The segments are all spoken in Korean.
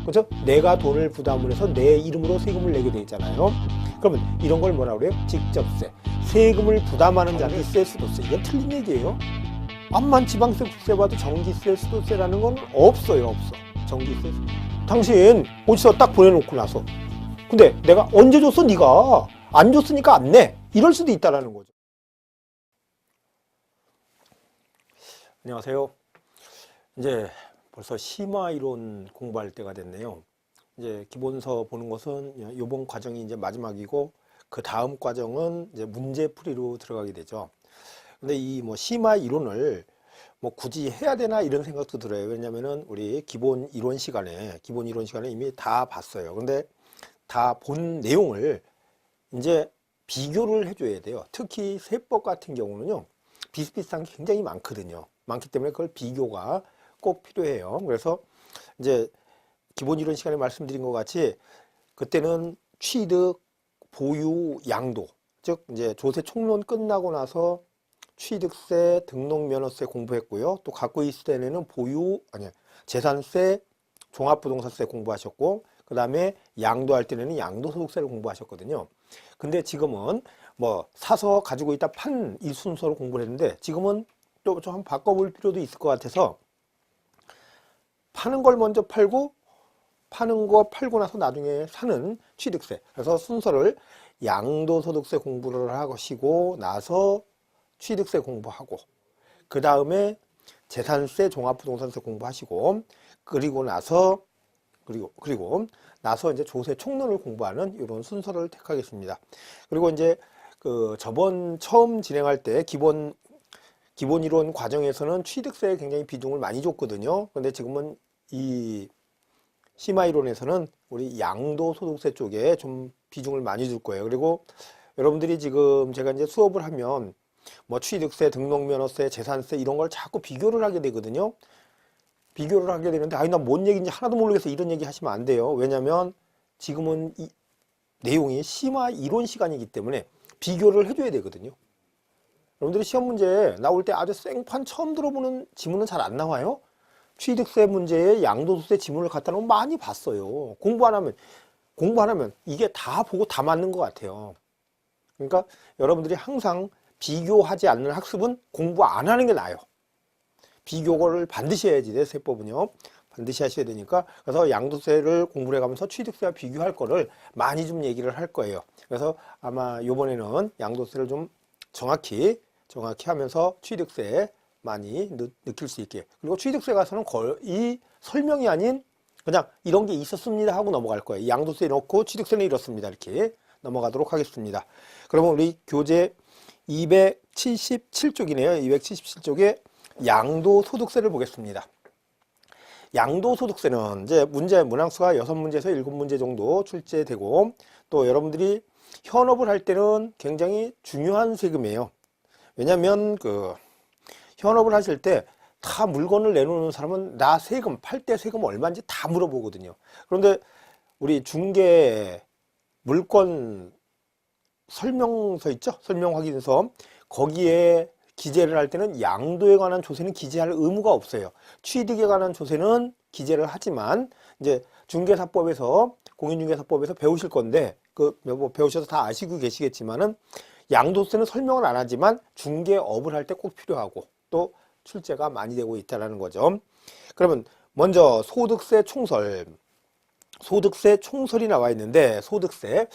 그렇죠? 내가 돈을 부담을 해서 내 이름으로 세금을 내게 돼 있잖아요. 그러면 이런 걸 뭐라 그래요? 직접세. 세금을 부담하는 자는 수도세. 이건 틀린 얘기예요. 암만 지방세, 국세 봐도 전기세, 수도세라는 건 없어요. 없어. 전기세. 당신 어디서 딱 보내놓고 나서 근데 내가 언제 줬어? 네가 안 줬으니까 안 내. 이럴 수도 있다라는 거죠. 안녕하세요. 이제 벌써 심화이론 공부할 때가 됐네요. 이제 기본서 보는 것은 이번 과정이 이제 마지막이고 그 다음 과정은 이제 문제풀이로 들어가게 되죠. 근데 이 심화이론을 굳이 해야 되나 이런 생각도 들어요. 왜냐면은 우리 기본 이론 시간에 이미 다 봤어요. 근데 다 본 내용을 이제 비교를 해줘야 돼요. 특히 세법 같은 경우는요, 비슷비슷한 게 굉장히 많거든요. 많기 때문에 그걸 비교가 꼭 필요해요. 그래서 이제 기본 이론 시간에 말씀드린 것 같이 그때는 취득, 보유, 양도, 즉 이제 조세 총론 끝나고 나서 취득세, 등록면허세 공부했고요. 또 갖고 있을 때는 재산세, 종합부동산세 공부하셨고, 그 다음에 양도할 때는 양도소득세를 공부하셨거든요. 근데 지금은 사서 가지고 있다 판 이 순서로 공부를 했는데 지금은 또 좀 바꿔볼 필요도 있을 것 같아서 파는 걸 먼저 팔고 파는 거 팔고 나서 나중에 사는 취득세. 그래서 순서를 양도소득세 공부를 하시고 나서 취득세 공부하고 그 다음에 재산세, 종합부동산세 공부하시고 그리고 나서 이제 조세 총론을 공부하는 이런 순서를 택하겠습니다. 그리고 이제 저번 처음 진행할 때 기본 이론 과정에서는 취득세에 굉장히 비중을 많이 줬거든요. 근데 지금은 이 심화이론에서는 우리 양도소득세 쪽에 좀 비중을 많이 줄 거예요. 그리고 여러분들이 지금 제가 이제 수업을 하면 취득세, 등록면허세, 재산세 이런 걸 자꾸 비교를 하게 되거든요. 비교를 하게 되는데 나 뭔 얘기인지 하나도 모르겠어 이런 얘기 하시면 안 돼요. 왜냐면 지금은 이 내용이 심화이론 시간이기 때문에 비교를 해줘야 되거든요. 여러분들이 시험 문제 나올 때 아주 생판 처음 들어보는 지문은 잘 안 나와요. 취득세 문제에 양도소득세 지문을 갖다 놓으면 많이 봤어요. 공부 안 하면 이게 다 보고 다 맞는 것 같아요. 그러니까 여러분들이 항상 비교하지 않는 학습은 공부 안 하는 게 나아요. 비교를 반드시 해야지 돼, 세법은요. 반드시 하셔야 되니까. 그래서 양도세를 공부를 해가면서 취득세와 비교할 거를 많이 좀 얘기를 할 거예요. 그래서 아마 요번에는 양도세를 좀 정확히 하면서 취득세 많이 느낄 수 있게. 그리고 취득세 가서는 거의 설명이 아닌 그냥 이런 게 있었습니다 하고 넘어갈 거예요. 양도세 넣고 취득세는 이렇습니다. 이렇게 넘어가도록 하겠습니다. 그러면 우리 교재 277쪽이네요. 277쪽에 양도소득세를 보겠습니다. 양도소득세는 이제 문항수가 6문제에서 7문제 정도 출제되고 또 여러분들이 현업을 할 때는 굉장히 중요한 세금이에요. 왜냐면 현업을 하실 때 다 물건을 내놓는 사람은 나 세금, 팔 때 세금 얼마인지 다 물어보거든요. 그런데 우리 중개 물건 설명서 있죠? 설명 확인서. 거기에 기재를 할 때는 양도에 관한 조세는 기재할 의무가 없어요. 취득에 관한 조세는 기재를 하지만 이제 중개사법에서 공인중개사법에서 배우실 건데 배우셔서 다 아시고 계시겠지만은 양도세는 설명을 안 하지만 중개업을 할 때 꼭 필요하고 또 출제가 많이 되고 있다는 거죠. 그러면 먼저 소득세 총설이 나와 있는데 소득세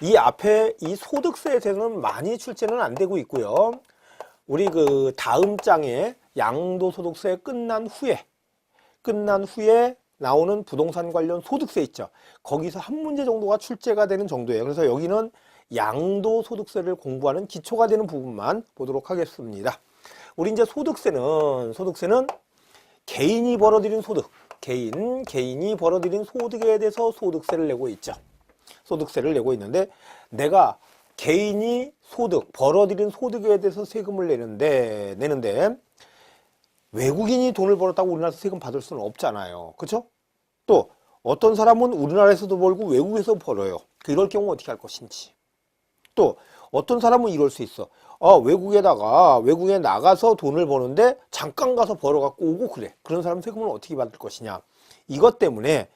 이 앞에 이 소득세에 대해서는 많이 출제는 안 되고 있고요. 우리 다음 장에 양도소득세 끝난 후에 나오는 부동산 관련 소득세 있죠. 거기서 한 문제 정도가 출제가 되는 정도예요. 그래서 여기는 양도소득세를 공부하는 기초가 되는 부분만 보도록 하겠습니다. 우리 이제 소득세는 개인이 벌어들인 소득, 개인이 벌어들인 소득에 대해서 소득세를 내고 있죠. 소득세를 내고 있는데 내가 개인이 벌어들인 소득에 대해서 세금을 내는데 외국인이 돈을 벌었다고 우리나라에서 세금 받을 수는 없잖아요. 그렇죠? 또 어떤 사람은 우리나라에서도 벌고 외국에서 벌어요. 이럴 경우 어떻게 할 것인지. 또 어떤 사람은 이럴 수 있어. 외국에 나가서 돈을 버는데 잠깐 가서 벌어갖고 오고 그래. 그런 사람 세금을 어떻게 받을 것이냐. 이것 때문에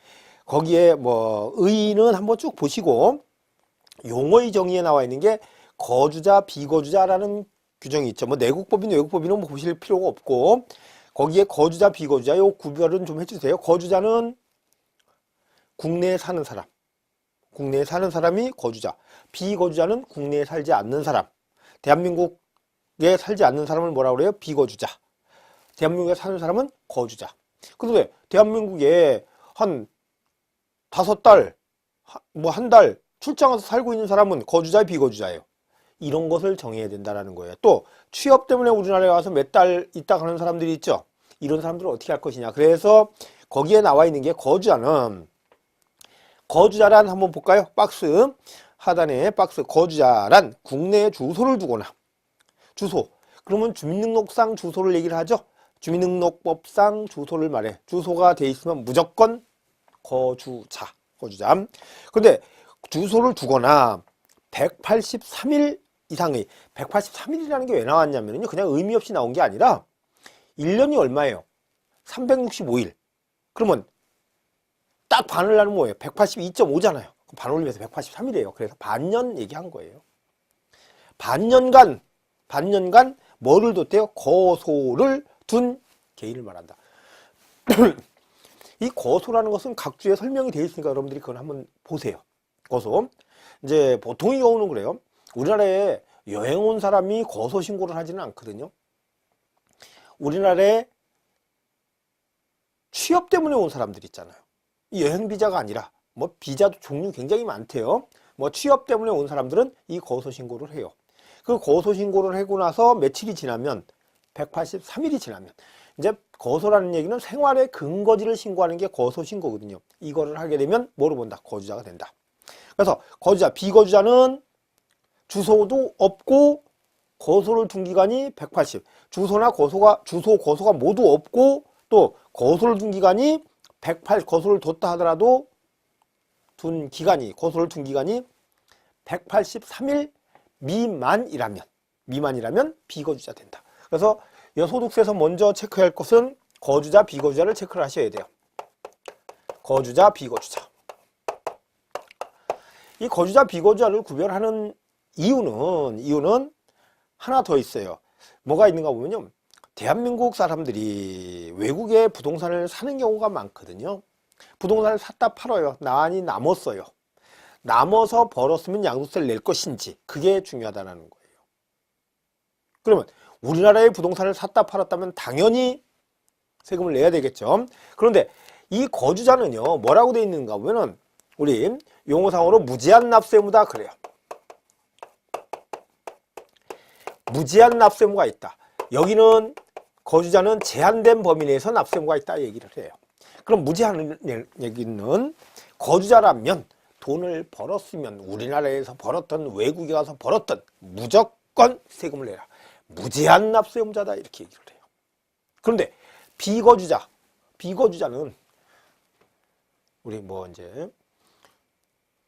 거기에 뭐 의의는 한번 쭉 보시고 용어의 정의에 나와 있는 게 거주자, 비거주자라는 규정이 있죠. 뭐 내국법인, 외국법인은 뭐 보실 필요가 없고 거기에 거주자, 비거주자 요 구별은 좀 해주세요. 거주자는 국내에 사는 사람, 국내에 사는 사람이 거주자. 비거주자는 국내에 살지 않는 사람. 대한민국에 살지 않는 사람을 뭐라고 그래요? 비거주자. 대한민국에 사는 사람은 거주자. 그런데 대한민국에 한 5달, 뭐 한 달 출장 와서 살고 있는 사람은 거주자, 비거주자예요. 이런 것을 정해야 된다는 거예요. 또 취업 때문에 우리나라에 와서 몇 달 있다 가는 사람들이 있죠. 이런 사람들은 어떻게 할 것이냐. 그래서 거기에 나와 있는 게 거주자는 거주자란 한번 볼까요? 박스 하단에 박스 거주자란 국내에 주소를 두거나 주소 그러면 주민등록상 주소를 얘기를 하죠. 주민등록법상 주소를 말해. 주소가 돼 있으면 무조건 거주자. 근데 주소를 두거나 183일 이상의 183일이라는 게 왜 나왔냐면요. 그냥 의미 없이 나온 게 아니라 1년이 얼마예요? 365일. 그러면 딱 반을 나누면 뭐예요? 182.5잖아요. 반 올리면서 183이래요. 그래서 반년 얘기한 거예요. 반년간 뭐를 뒀대요? 거소를 둔 개인을 말한다. 이 거소라는 것은 각 주에 설명이 되어 있으니까 여러분들이 그걸 한번 보세요. 거소. 이제 보통의 경우는 그래요. 우리나라에 여행 온 사람이 거소 신고를 하지는 않거든요. 우리나라에 취업 때문에 온 사람들 있잖아요. 이 여행 비자가 아니라 뭐 비자도 종류 굉장히 많대요. 뭐 취업 때문에 온 사람들은 이 거소 신고를 해요. 그 거소 신고를 하고 나서 며칠이 지나면 183일이 지나면 이제 거소라는 얘기는 생활의 근거지를 신고하는 게 거소 신고거든요. 이거를 하게 되면 뭐로 본다? 거주자가 된다. 그래서 거주자, 비거주자는 주소도 없고 거소를 둔 기간이 180. 주소나 거소가 모두 없고 또 거소를 둔 기간이 108 거소를 뒀다 하더라도 거소를 둔 기간이 183일 미만이라면 비거주자 된다. 그래서 소득세에서 먼저 체크해야 할 것은 거주자, 비거주자를 체크를 하셔야 돼요. 거주자, 비거주자. 이 거주자, 비거주자를 구별하는 이유는 하나 더 있어요. 뭐가 있는가 보면요. 대한민국 사람들이 외국에 부동산을 사는 경우가 많거든요. 부동산을 샀다 팔아요. 나니 남았어요. 남아서 벌었으면 양도세를 낼 것인지 그게 중요하다는 거예요. 그러면 우리나라의 부동산을 샀다 팔았다면 당연히 세금을 내야 되겠죠. 그런데 이 거주자는요. 뭐라고 되어 있는가 보면은 우리 용어상으로 무제한 납세무다 그래요. 무제한 납세무가 있다. 여기는 거주자는 제한된 범위 내에서 납세무가 있다 얘기를 해요. 그럼 무제한 얘기는 거주자라면 돈을 벌었으면 우리나라에서 벌었던 외국에 가서 벌었던 무조건 세금을 내라. 무제한 납세무자다 이렇게 얘기를 해요. 그런데 비거주자는 우리 뭐 이제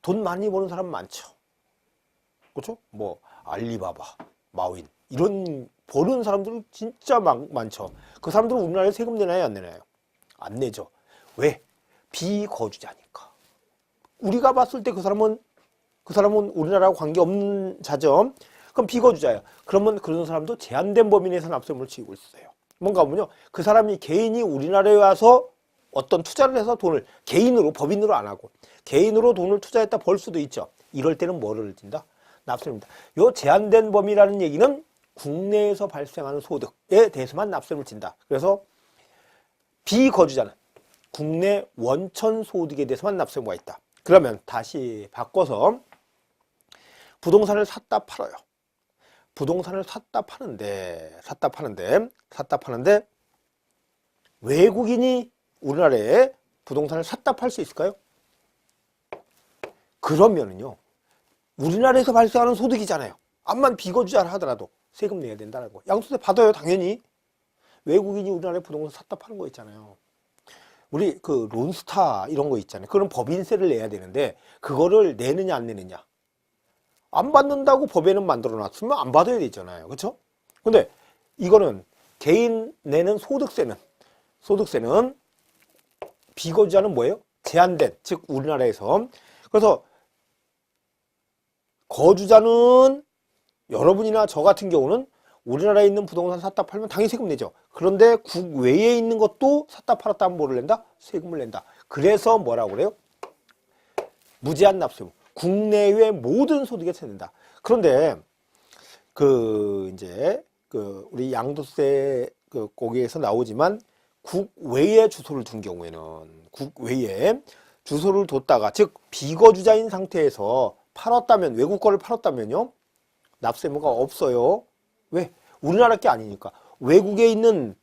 돈 많이 버는 사람 많죠. 그렇죠? 뭐 알리바바, 마윈 이런 버는 사람들 진짜 많죠. 그 사람들은 우리나라에 세금 내나요, 안 내나요? 안 내죠. 왜? 비거주자니까. 우리가 봤을 때 그 사람은 우리나라하고 관계없는 자죠. 그럼 비거주자예요. 그러면 그런 사람도 제한된 범위 내에서 납세금을 치고 있어요. 뭔가 보면요. 그 사람이 개인이 우리나라에 와서 어떤 투자를 해서 돈을 개인으로 법인으로 안 하고 개인으로 돈을 투자했다 벌 수도 있죠. 이럴 때는 뭐를 진다? 납세입니다. 요 제한된 범위라는 얘기는 국내에서 발생하는 소득에 대해서만 납세를 진다. 그래서 비거주자는 국내 원천 소득에 대해서만 납세가 있다. 그러면 다시 바꿔서 부동산을 샀다 팔아요. 부동산을 샀다 파는데 외국인이 우리나라에 부동산을 샀다 팔 수 있을까요? 그러면은요. 우리나라에서 발생하는 소득이잖아요. 암만 비거주자를 하더라도 세금 내야 된다는 거. 양도세 받아요, 당연히. 외국인이 우리나라에 부동산 샀다 파는 거 있잖아요. 우리 그 론스타 이런 거 있잖아요. 그런 법인세를 내야 되는데 그거를 내느냐 안 내느냐. 안 받는다고 법에는 만들어 놨으면 안 받아야 되잖아요. 그렇죠? 근데 이거는 개인 내는 소득세는 비거주자는 뭐예요? 제한된, 즉 우리나라에서. 그래서 거주자는 여러분이나 저 같은 경우는 우리나라에 있는 부동산 샀다 팔면 당연히 세금 내죠. 그런데 국외에 있는 것도 샀다 팔았다 하면 뭐를 낸다? 세금을 낸다. 그래서 뭐라고 그래요? 무제한 납세무. 국내외 모든 소득에 세낸다. 그런데 이제 우리 양도세 거기에서 나오지만 국외에 주소를 둔 경우에는, 국외에 주소를 뒀다가, 즉 비거주자인 상태에서 팔았다면, 외국 거를 팔았다면요, 납세무가 없어요. 왜? 우리나라 게 아니니까. 외국에 있는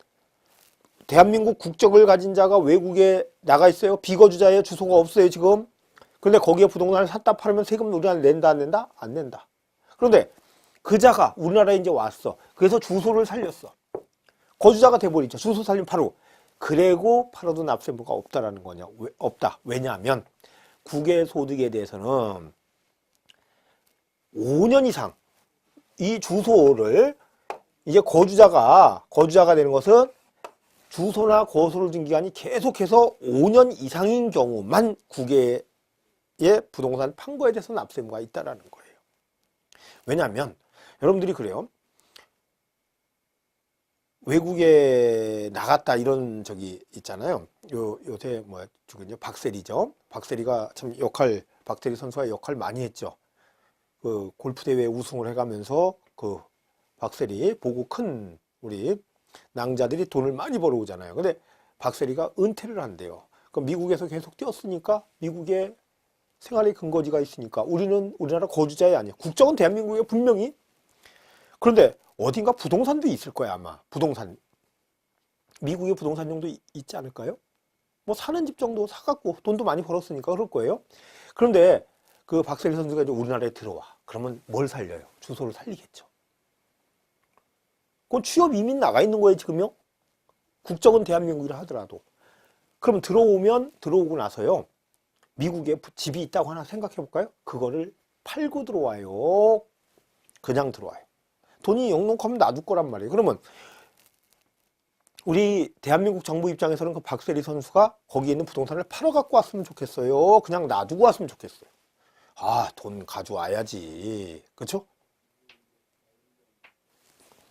대한민국 국적을 가진 자가 외국에 나가 있어요. 비거주자의 주소가 없어요, 지금. 그런데 거기에 부동산을 샀다 팔면 세금 우리나라 낸다, 안 낸다? 안 낸다. 그런데 그 자가 우리나라에 이제 왔어. 그래서 주소를 살렸어. 거주자가 돼버리죠. 주소 살림 바로. 그래고 팔아도 납세무가 없다라는 거냐? 없다. 왜냐하면 국외 소득에 대해서는 5년 이상 이 주소를 이제 거주자가 되는 것은 주소나 거소를 둔 기간이 계속해서 5년 이상인 경우만 국외에 부동산 판 거에 대해서 납세무가 있다라는 거예요. 왜냐하면 여러분들이 그래요. 외국에 나갔다 이런 적이 있잖아요. 요새 누구죠? 박세리죠. 박세리가 참 박세리 선수가 역할 많이 했죠. 골프 대회 우승을 해가면서 박세리 보고 큰 우리 낭자들이 돈을 많이 벌어오잖아요. 근데 박세리가 은퇴를 한대요. 그럼 미국에서 계속 뛰었으니까 미국에 생활의 근거지가 있으니까 우리나라 거주자이 아니야. 국적은 대한민국에 분명히. 그런데 어딘가 부동산도 있을 거야, 아마. 부동산. 미국에 부동산 정도 있지 않을까요? 뭐 사는 집 정도 사갖고 돈도 많이 벌었으니까 그럴 거예요. 그런데 박세리 선수가 이제 우리나라에 들어와. 그러면 뭘 살려요? 주소를 살리겠죠. 그건 취업 이민 나가 있는 거예요, 지금요? 국적은 대한민국이라 하더라도. 그럼 들어오고 나서요. 미국에 집이 있다고 하나 생각해 볼까요? 그거를 팔고 들어와요. 그냥 들어와요. 돈이 넉넉하면 놔둘 거란 말이에요. 그러면 우리 대한민국 정부 입장에서는 박세리 선수가 거기에 있는 부동산을 팔아 갖고 왔으면 좋겠어요. 그냥 놔두고 왔으면 좋겠어요. 돈 가져와야지. 그렇죠?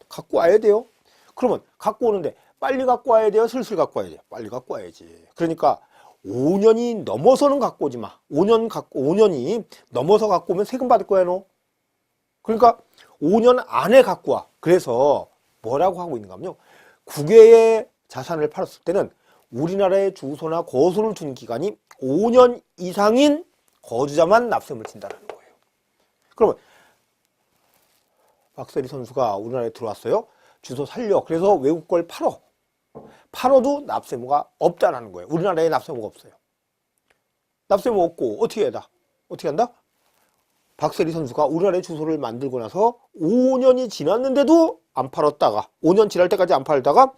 갖고 와야 돼요. 그러면 갖고 오는데 빨리 갖고 와야 돼요? 슬슬 갖고 와야 돼요? 빨리 갖고 와야지. 그러니까 5년이 넘어서는 갖고 오지 마. 5년이 넘어서 갖고 오면 세금 받을 거야, 너. 그러니까 5년 안에 갖고 와. 그래서 뭐라고 하고 있는가 하면요. 국외의 자산을 팔았을 때는 우리나라의 주소나 거소를 둔 기간이 5년 이상인 거주자만 납세금을 친다는 거예요. 그러면 박세리 선수가 우리나라에 들어왔어요. 주소 살려. 그래서 외국 걸 팔아도 납세무가 없다는 거예요. 우리나라에 납세무가 없어요. 납세무 없고 어떻게 한다? 박세리 선수가 우리나라에 주소를 만들고 나서 5년이 지났는데도 안 팔았다가 5년 지날 때까지 안 팔다가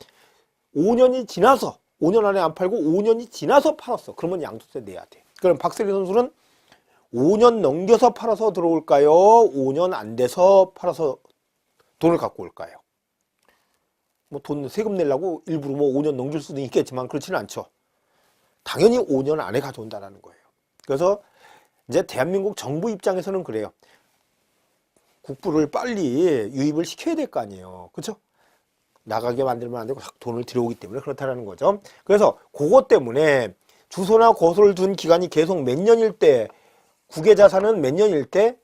5년이 지나서 5년 안에 안 팔고 5년이 지나서 팔았어. 그러면 양도세 내야 돼. 그럼 박세리 선수는 5년 넘겨서 팔아서 들어올까요? 5년 안 돼서 팔아서 돈을 갖고 올까요? 돈 세금 내려고 일부러 5년 넘길 수도 있겠지만 그렇지는 않죠. 당연히 5년 안에 가져온다는 거예요. 그래서 이제 대한민국 정부 입장에서는 그래요. 국부를 빨리 유입을 시켜야 될 거 아니에요. 그렇죠? 나가게 만들면 안 되고 돈을 들여오기 때문에 그렇다는 거죠. 그래서 그것 때문에 주소나 거소를 둔 기간이 계속 몇 년일 때, 국외 자산은 몇 년일 때?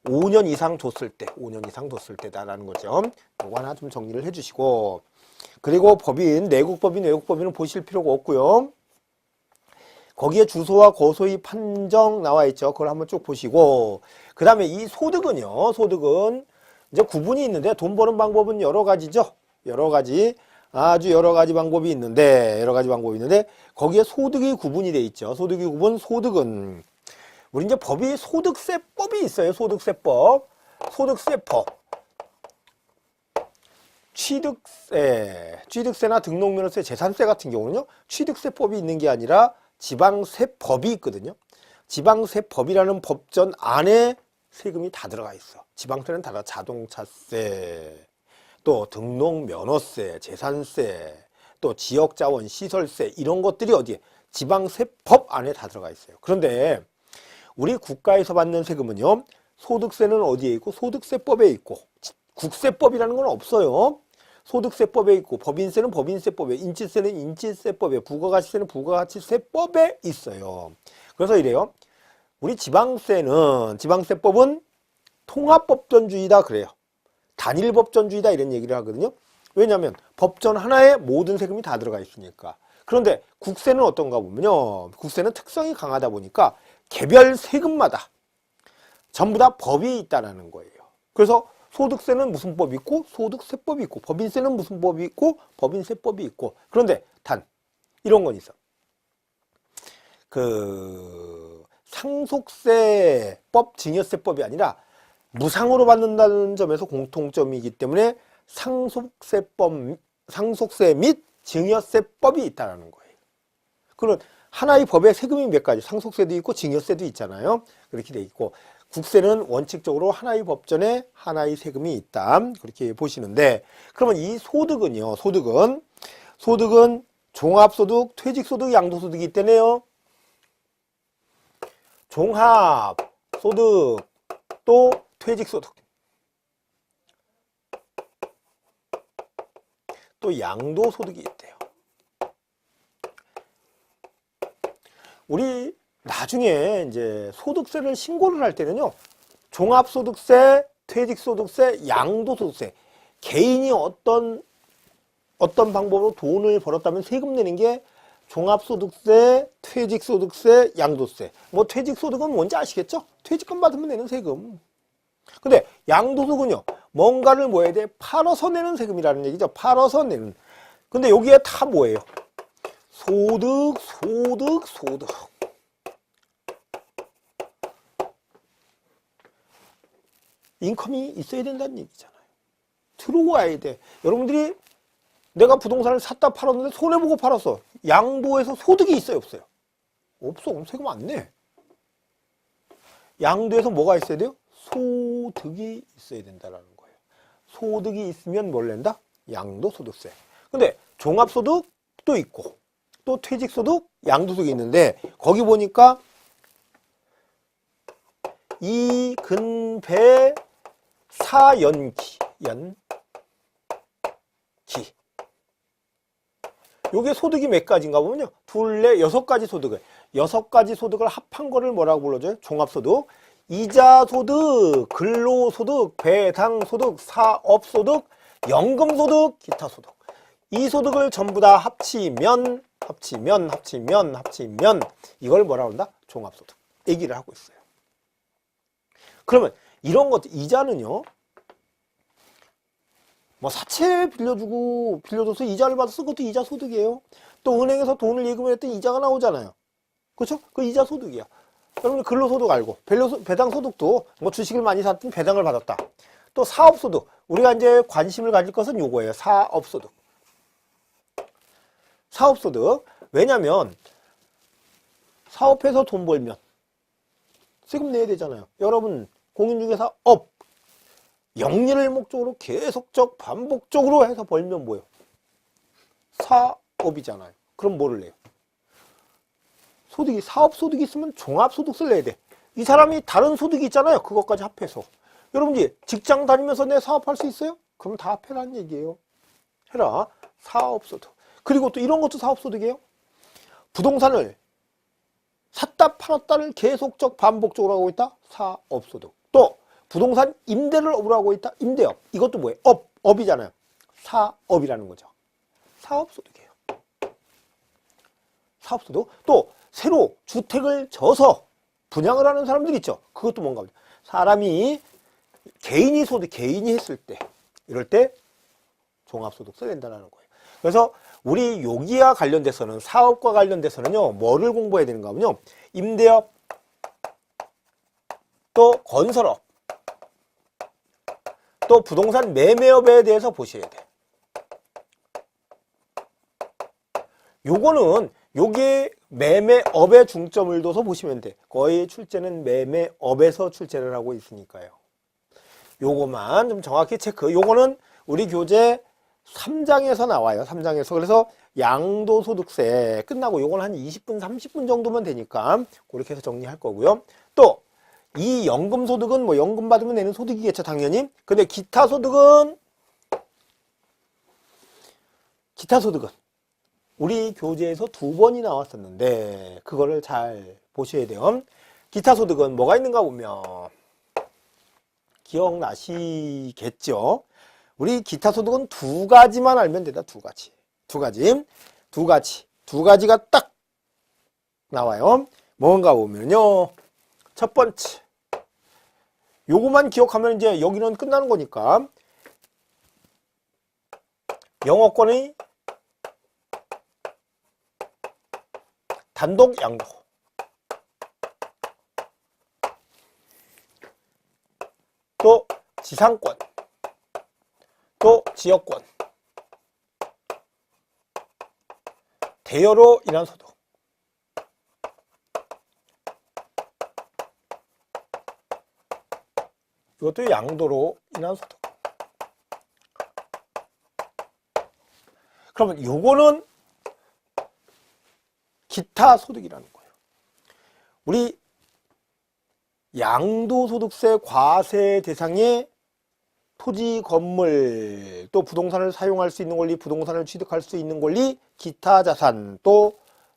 5년 이상 뒀을 때, 5년 이상 뒀을 때다라는 거죠. 이거 하나 좀 정리를 해주시고, 그리고 법인, 내국법인, 외국법인은 보실 필요가 없고요. 거기에 주소와 거소의 판정 나와 있죠. 그걸 한번 쭉 보시고, 그 다음에 이 소득은요, 소득은 이제 구분이 있는데 돈 버는 방법은 여러 가지죠. 아주 여러 가지 방법이 있는데, 거기에 소득이 구분이 돼 있죠. 소득은 우리 이제 법이 소득세법이 있어요. 소득세법. 취득세나 등록면허세, 재산세 같은 경우는요, 취득세법이 있는 게 아니라 지방세법이 있거든요. 지방세법이라는 법전 안에 세금이 다 들어가 있어. 지방세는 다 자동차세, 또 등록면허세, 재산세, 또 지역자원 시설세 이런 것들이 어디에? 지방세법 안에 다 들어가 있어요. 그런데 우리 국가에서 받는 세금은요, 소득세는 어디에 있고 소득세법에 있고 국세법이라는 건 없어요. 소득세법에 있고 법인세는 법인세법에, 인지세는 인지세법에, 부가가치세는 부가가치세법에 있어요. 그래서 이래요. 우리 지방세법은 통합법전주의다 그래요. 단일법전주의다 이런 얘기를 하거든요. 왜냐하면 법전 하나에 모든 세금이 다 들어가 있으니까. 그런데 국세는 어떤가 보면요, 국세는 특성이 강하다 보니까 개별 세금마다 전부 다 법이 있다는 거예요. 그래서 소득세는 무슨 법이 있고 소득세법이 있고, 법인세는 무슨 법이 있고 법인세법이 있고. 그런데 단 이런 건 있어. 그 상속세법, 증여세법이 아니라 무상으로 받는다는 점에서 공통점이기 때문에 상속세 및 증여세법이 있다는 거예요. 그런 하나의 법에 세금이 몇 가지, 상속세도 있고 증여세도 있잖아요. 그렇게 돼 있고, 국세는 원칙적으로 하나의 법전에 하나의 세금이 있다, 그렇게 보시는데, 그러면 이 소득은요, 소득은 종합소득, 퇴직소득, 양도소득이 있다네요. 종합소득 또 퇴직소득 또 양도소득이 있대요. 우리 나중에 이제 소득세를 신고를 할 때는요, 종합소득세, 퇴직소득세, 양도소득세, 개인이 어떤 방법으로 돈을 벌었다면 세금 내는 게 종합소득세, 퇴직소득세, 양도세. 뭐 퇴직소득은 뭔지 아시겠죠? 퇴직금 받으면 내는 세금. 근데 양도소득은요, 뭔가를 뭐 해야 돼? 팔아서 내는 세금이라는 얘기죠. 팔아서 내는. 근데 여기에 다 뭐예요? 소득. 인컴이 있어야 된다는 얘기잖아요. 들어와야 돼. 여러분들이 내가 부동산을 샀다 팔았는데 손해보고 팔았어. 양도에서 소득이 있어요, 없어요? 없어. 그럼 세금 안 내. 양도에서 뭐가 있어야 돼요? 소득이 있어야 된다는 거예요. 소득이 있으면 뭘 낸다? 양도소득세. 근데 종합소득도 있고 또 퇴직소득, 양도소득이 있는데, 거기 보니까 이근배 사연기, 요게 소득이 몇 가지인가 보면요, 둘, 넷, 6가지 소득을, 6가지 소득을 합한 거를 뭐라고 불러줘요? 종합소득. 이자소득, 근로소득, 배당소득, 사업소득, 연금소득, 기타소득. 이 소득을 전부 다 합치면 이걸 뭐라고 한다? 종합소득. 얘기를 하고 있어요. 그러면 이런 것들, 이자는요, 뭐 사채 빌려줘서 이자를 받아서 그것도 이자 소득이에요. 또 은행에서 돈을 예금을 했더니 이자가 나오잖아요. 그렇죠? 그 이자 소득이야. 여러분 근로소득 알고, 배당소득도 뭐 주식을 많이 샀더니 배당을 받았다. 또 사업소득, 우리가 이제 관심을 가질 것은 요거예요. 사업소득. 왜냐면 사업해서 돈 벌면 세금 내야 되잖아요. 여러분 공인중개사 업, 영리를 목적으로 계속적 반복적으로 해서 벌면 뭐예요? 사업이잖아요. 그럼 뭐를 내요? 사업소득이 있으면 종합소득세를 내야 돼. 이 사람이 다른 소득이 있잖아요. 그것까지 합해서. 여러분들 직장 다니면서 내 사업할 수 있어요? 그럼 다 합해라는 얘기예요. 해라. 사업소득. 그리고 또 이런 것도 사업소득이에요. 부동산을 샀다 팔았다를 계속적 반복적으로 하고 있다. 사업소득. 또 부동산 임대를 업으로 하고 있다. 임대업. 이것도 뭐예요? 업이잖아요. 사업이라는 거죠. 사업소득이에요. 사업소득. 또 새로 주택을 져서 분양을 하는 사람들이 있죠. 그것도 뭔가 사람이 개인이 했을 때, 이럴 때 종합소득세 낸다는 거예요. 그래서 우리 여기와 관련돼서는, 사업과 관련돼서는요, 뭐를 공부해야 되는가 하면요, 임대업, 또 건설업, 또 부동산 매매업에 대해서 보셔야 돼. 요거는 요게 매매업에 중점을 둬서 보시면 돼. 거의 출제는 매매업에서 출제를 하고 있으니까요. 요거만 좀 정확히 체크. 요거는 우리 교재 3장에서 나와요. 3장에서. 그래서 양도소득세 끝나고 요건 한 20분, 30분 정도면 되니까 그렇게 해서 정리할 거고요. 또 이 연금소득은 뭐 연금 받으면 내는 소득이겠죠, 당연히. 근데 기타소득은 우리 교재에서 2번이 나왔었는데 그거를 잘 보셔야 돼요. 기타소득은 뭐가 있는가 보면 기억나시겠죠? 우리 기타소득은 2가지만 알면 된다. 2가지가 딱 나와요. 뭔가 보면요, 첫 번째 요거만 기억하면 이제 여기는 끝나는 거니까 영어권의 단독 양도, 또 지상권, 또 지역권, 대여로 인한 소득, 이것도 양도로 인한 소득. 그러면 요거는 기타 소득이라는 거예요. 우리 양도소득세 과세 대상의 토지, 건물, 또 부동산을 사용할 수 있는 권리, 부동산을 취득할 수 있는 권리, 기타 자산, 또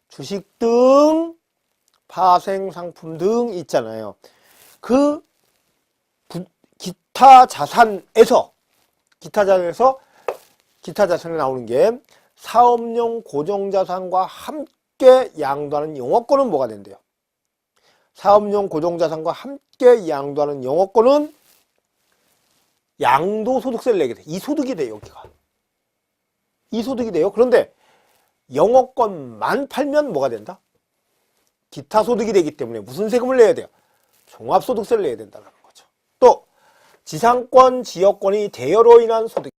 주식 등 파생 상품 등 있잖아요. 그 기타 자산에서 나오는 게 사업용 고정자산과 함께 양도하는 영업권은 뭐가 된대요? 사업용 고정자산과 함께 양도하는 영업권은 양도소득세를 내게 돼. 이 소득이 돼요, 여기가. 이 소득이 돼요. 그런데 영업권만 팔면 뭐가 된다? 기타 소득이 되기 때문에 무슨 세금을 내야 돼요? 종합소득세를 내야 된다는 거죠. 또 지상권, 지역권이 대여로 인한 소득.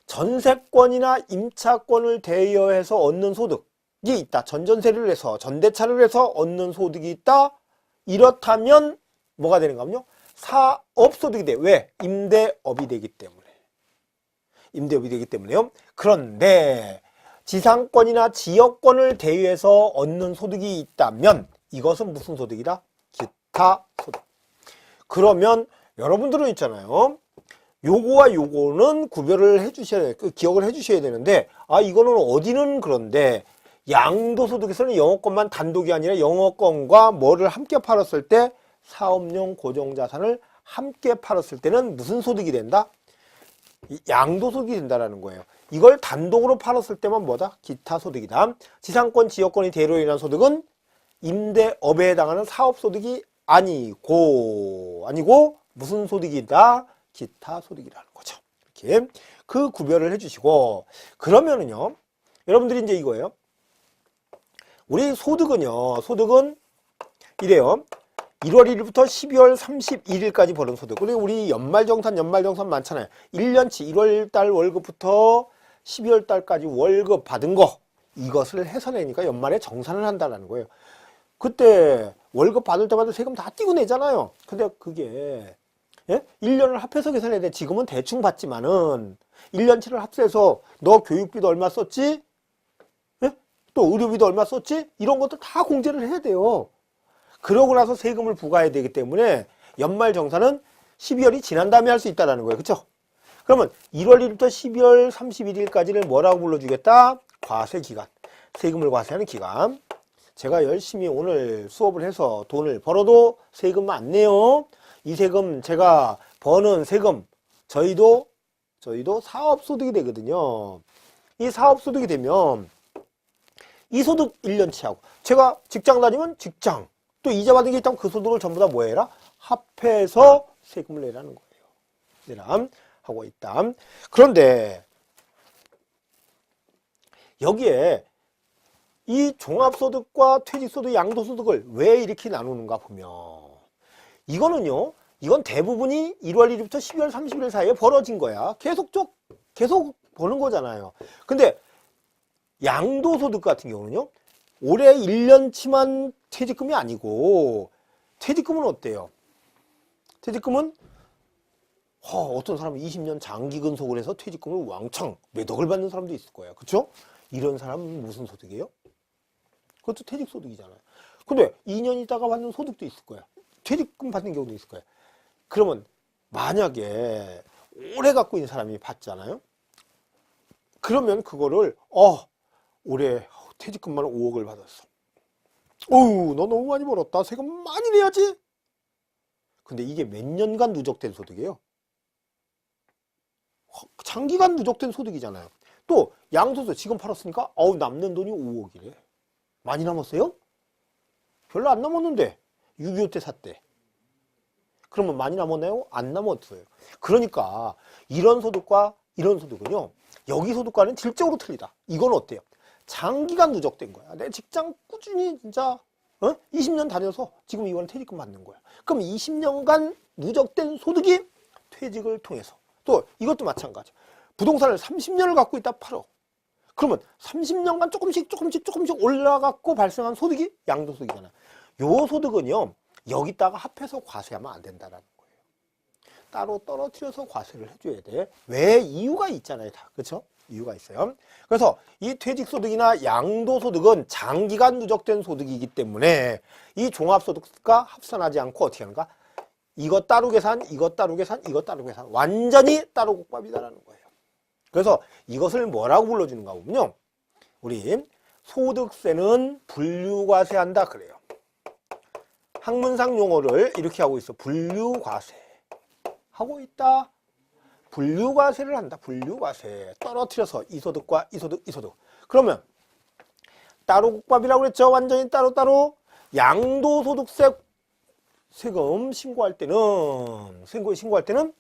전세권이나 임차권을 대여해서 얻는 소득이 있다. 전전세를 해서, 전대차를 해서 얻는 소득이 있다. 이렇다면 뭐가 되는가 하면요, 사업소득이 돼. 왜? 임대업이 되기 때문에요. 그런데 지상권이나 지역권을 대여해서 얻는 소득이 있다면 이것은 무슨 소득이다? 기타 소득. 그러면 여러분들은 있잖아요, 요거와 요거는 구별을 해주셔야, 기억을 해주셔야 되는데, 이거는 어디는 그런데 양도소득에서는 영업권만 단독이 아니라 영업권과 뭐를 함께 팔았을 때, 사업용 고정자산을 함께 팔았을 때는 무슨 소득이 된다? 양도소득이 된다라는 거예요. 이걸 단독으로 팔았을 때만 뭐다? 기타 소득이다. 지상권, 지역권이 대여로 인한 소득은 임대업에 해당하는 사업소득이 아니고 무슨 소득이다? 기타 소득이라는 거죠. 이렇게 그 구별을 해주시고, 그러면은요, 여러분들이 이제 이거예요. 우리 소득은 이래요. 1월 1일부터 12월 31일까지 버는 소득. 그리고 우리 연말정산 많잖아요. 1년치 1월달 월급부터 12월달까지 월급 받은 거, 이것을 해서 내니까 연말에 정산을 한다는 거예요. 그때 월급 받을 때마다 세금 다 띄고 내잖아요. 근데 그게 1년을 합해서 계산해야 돼. 지금은 대충 받지만은 1년치를 합해서 너 교육비도 얼마 썼지? 또 의료비도 얼마 썼지? 이런 것도 다 공제를 해야 돼요. 그러고 나서 세금을 부과해야 되기 때문에 연말정산은 12월이 지난 다음에 할 수 있다는 거예요. 그렇죠? 그러면 1월 1일부터 12월 31일까지를 뭐라고 불러주겠다? 과세기간. 세금을 과세하는 기간. 제가 열심히 오늘 수업을 해서 돈을 벌어도 세금 안 내요. 이 세금, 제가 버는 세금, 저희도 사업소득이 되거든요. 이 사업소득이 되면 이 소득 1년치하고, 제가 직장 다니면 직장, 또 이자 받은 게 있다면 그 소득을 전부 다 뭐 해라? 합해서 세금을 내라는 거예요. 내라 하고 있다. 그런데 여기에 이 종합소득과 퇴직소득, 양도소득을 왜 이렇게 나누는가 보면, 이건 대부분이 1월 1일부터 12월 30일 사이에 벌어진 거야. 계속 버는 거잖아요. 근데 양도소득 같은 경우는요, 올해 1년치만 퇴직금이 아니고, 퇴직금은 어때요? 퇴직금은 어떤 사람은 20년 장기 근속을 해서 퇴직금을 왕창 몇 억을 받는 사람도 있을 거예요. 그렇죠? 이런 사람은 무슨 소득이에요? 그것도 퇴직소득이잖아요. 근데 2년 있다가 받는 소득도 있을 거야. 퇴직금 받는 경우도 있을 거야. 그러면 만약에 오래 갖고 있는 사람이 받잖아요. 그러면 그거를 올해 퇴직금만 5억을 받았어. 어우, 너 너무 많이 벌었다. 세금 많이 내야지. 근데 이게 몇 년간 누적된 소득이에요? 장기간 누적된 소득이잖아요. 또 양도세 지금 팔았으니까 남는 돈이 5억이래. 많이 남았어요? 별로 안 남았는데 6.25 때 샀대. 그러면 많이 남았나요? 안 남았어요. 그러니까 이런 소득과 이런 소득은요, 여기 소득과는 질적으로 틀리다. 이건 어때요? 장기간 누적된 거야. 내 직장 꾸준히 진짜 20년 다녀서 지금 이번에 퇴직금 받는 거야. 그럼 20년간 누적된 소득이 퇴직을 통해서, 또 이것도 마찬가지. 부동산을 30년을 갖고 있다 팔어. 그러면 30년간 조금씩 올라갔고 발생한 소득이 양도소득이잖아. 요 소득은요, 여기다가 합해서 과세하면 안 된다라는 거예요. 따로 떨어뜨려서 과세를 해줘야 돼. 왜? 이유가 있잖아요, 다. 그렇죠? 이유가 있어요. 그래서 이 퇴직소득이나 양도소득은 장기간 누적된 소득이기 때문에 이 종합소득과 합산하지 않고 어떻게 하는가? 이것 따로 계산, 이것 따로 계산, 이것 따로 계산. 완전히 따로 국밥이다라는 거예요. 그래서 이것을 뭐라고 불러주는가 보면요, 우리 소득세는 분류과세한다 그래요. 학문상 용어를 이렇게 하고 있어. 분류과세 하고 있다. 분류과세를 한다. 분류과세. 떨어뜨려서 이 소득과 이 소득, 이 소득. 그러면 따로 국밥이라고 그랬죠. 완전히 따로따로. 양도소득세 세금 신고할 때는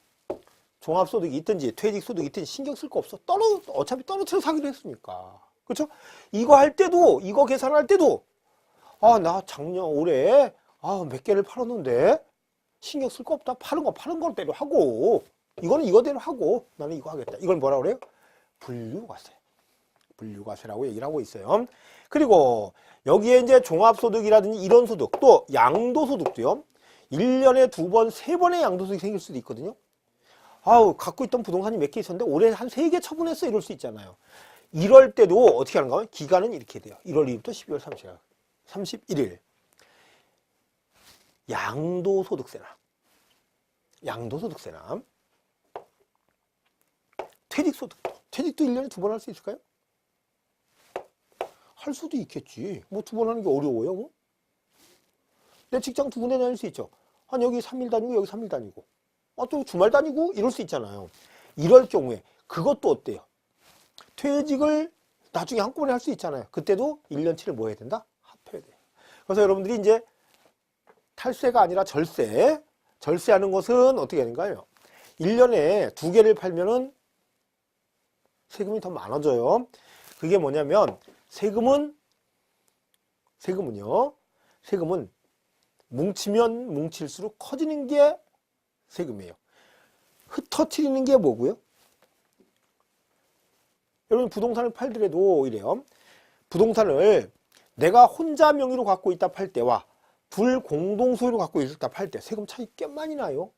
종합소득이 있든지 퇴직소득이 있든지 신경 쓸 거 없어. 어차피 떨어뜨려서 하기로 했으니까. 그렇죠? 이거 할 때도, 이거 계산할 때도 나 작년 올해 몇 개를 팔았는데 신경 쓸 거 없다. 파는 거대로 하고, 이거는 이거대로 하고, 나는 이거 하겠다. 이걸 뭐라 그래요? 분류과세. 분류과세라고 얘기를 하고 있어요. 그리고 여기에 이제 종합소득이라든지 이런 소득, 또 양도소득도요. 1년에 2번, 3번의 양도소득이 생길 수도 있거든요. 갖고 있던 부동산이 몇 개 있었는데 올해 한 3개 처분했어. 이럴 수 있잖아요. 이럴 때도 어떻게 하는가 하면 기간은 이렇게 돼요. 1월 2일부터 12월 31일. 양도소득세나 퇴직도 1년에 2번 할 수 있을까요? 할 수도 있겠지. 뭐 2번 하는 게 어려워요, 뭐? 내 직장 2군데 다닐 수 있죠. 여기 3일 다니고 여기 3일 다니고 또 주말 다니고 이럴 수 있잖아요. 이럴 경우에 그것도 어때요? 퇴직을 나중에 한꺼번에 할 수 있잖아요. 그때도 1년치를 뭐 해야 된다? 합해야 돼요. 그래서 여러분들이 이제 탈세가 아니라 절세하는 것은 어떻게 하는가요? 1년에 2개를 팔면은 세금이 더 많아져요. 그게 뭐냐면 세금은 뭉치면 뭉칠수록 커지는 게 세금이에요. 흩어뜨리는 게 뭐고요? 여러분 부동산을 팔더라도 이래요. 부동산을 내가 혼자 명의로 갖고 있다 팔 때와 불공동 소유로 갖고 있다 팔 때 세금 차이 꽤 많이 나요.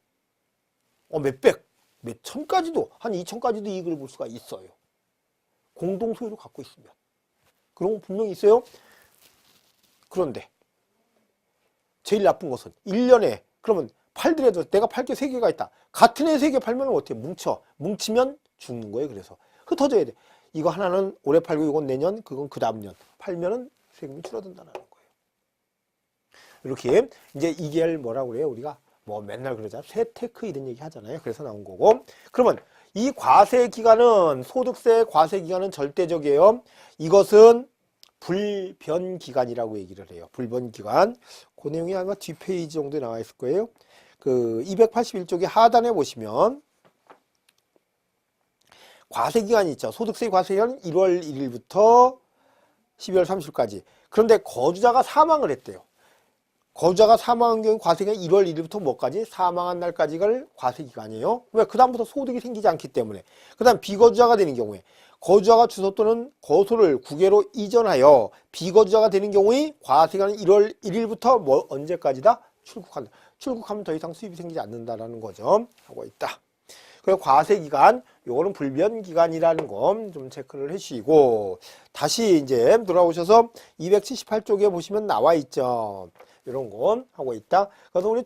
몇백, 몇천까지도, 한 2천까지도 이익을 볼 수가 있어요. 공동 소유로 갖고 있으면. 그런 거 분명히 있어요. 그런데 제일 나쁜 것은 1년에 그러면 팔더라도 내가 팔 게 3개가 있다. 같은 애 3개 팔면 어떻게 뭉치면 죽는 거예요. 그래서 흩어져야 돼. 이거 하나는 올해 팔고 이건 내년, 그건 그 다음 년 팔면은 세금이 줄어든다는 거예요. 이렇게 이제 이게 뭐라고 그래요? 우리가 뭐 맨날 그러자 세테크 이런 얘기 하잖아요. 그래서 나온 거고. 그러면 이 과세 기간은 소득세 과세 기간은 절대적이에요. 이것은 불변 기간이라고 얘기를 해요. 불변 기간. 그 내용이 아마 뒷페이지 정도에 나와 있을 거예요. 그 281쪽에 하단에 보시면 과세 기간이 있죠. 소득세 과세 기간은 1월 1일부터 12월 30일까지. 그런데 거주자가 사망을 했대요. 거주자가 사망한 경우 과세기간 1월 1일부터 뭐까지? 사망한 날까지가 과세기간이에요. 왜? 그 다음부터 소득이 생기지 않기 때문에. 그 다음 비거주자가 되는 경우에 거주자가 주소 또는 거소를 국외로 이전하여 비거주자가 되는 경우에 과세기간은 1월 1일부터 언제까지다? 출국한다. 출국하면 더 이상 수입이 생기지 않는다라는 거죠. 하고 있다. 그리고 과세기간, 요거는 불변기간이라는 거 좀 체크를 해주시고, 다시 이제 돌아오셔서 278쪽에 보시면 나와 있죠. 이런 거 하고 있다. 그래서 우리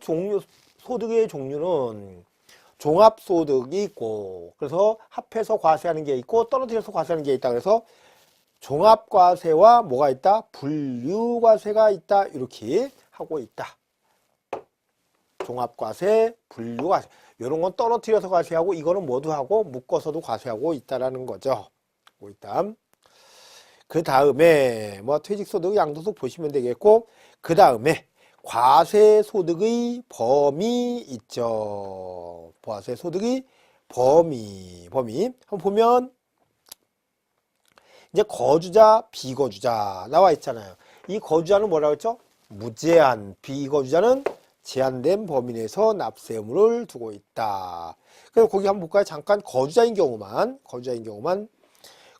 소득의 종류는 종합소득이 있고, 그래서 합해서 과세하는 게 있고, 떨어뜨려서 과세하는 게 있다. 그래서 종합과세와 뭐가 있다? 분류과세가 있다. 이렇게 하고 있다. 종합과세, 분류과세. 이런 건 떨어뜨려서 과세하고, 이거는 모두 하고, 묶어서도 과세하고 있다라는 거죠. 일단. 그 다음에, 뭐, 퇴직소득, 양도소득 보시면 되겠고, 그 다음에, 과세소득의 범위 있죠. 과세소득의 범위. 한번 보면, 이제 거주자, 비거주자 나와 있잖아요. 이 거주자는 뭐라고 했죠? 무제한. 비거주자는 제한된 범위 내에서 납세 의무를 두고 있다. 그래서 거기 한번 볼까요? 잠깐 거주자인 경우만